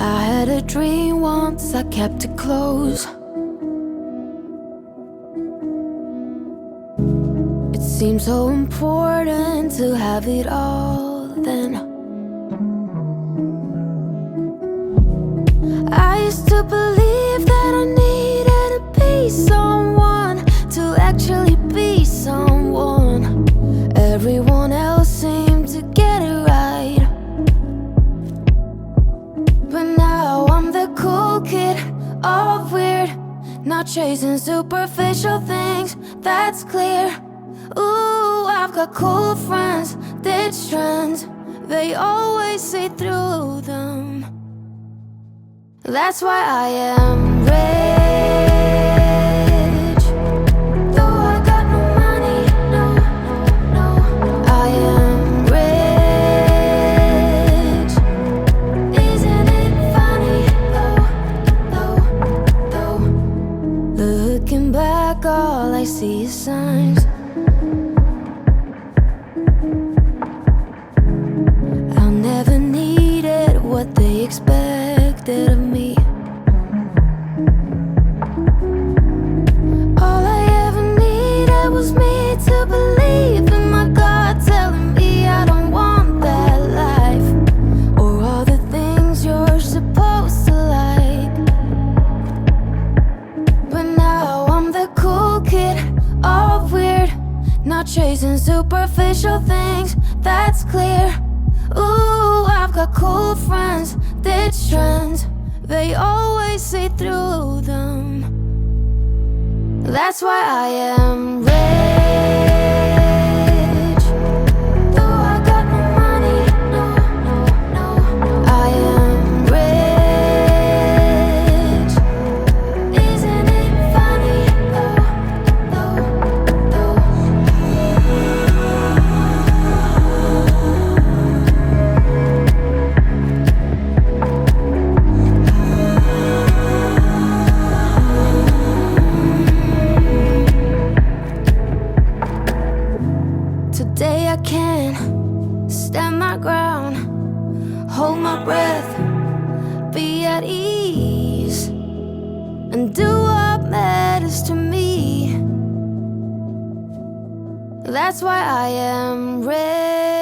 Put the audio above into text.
I had a dream once, I kept it close. It seemed so important to have it all then. I used to believe that I needed to be someone, to actually be someone. Everyone else seemed to get it right, but now I'm the cool kid, all weird, not chasing superficial things, that's clear. Ooh, I've got cool friends, ditch trends, they always see through them. That's why I am rich. Though I got no money, no, no, I am rich. Isn't it funny, though? Looking back, all I see is signs. I'll never needed what they expected of me. All I ever needed was me to believe in my God telling me I don't want that life, or all the things you're supposed to like. But now I'm the cool kid, all weird, not chasing superficial things, that's clear. Ooh, I've got cool friends, ditch trends, they always see through them. That's why I am rich. Though I got no money, no, no, I am rich. Isn't it funny, though? Today I can stand my ground, hold my breath, be at ease, and do what matters to me. That's why I am ready.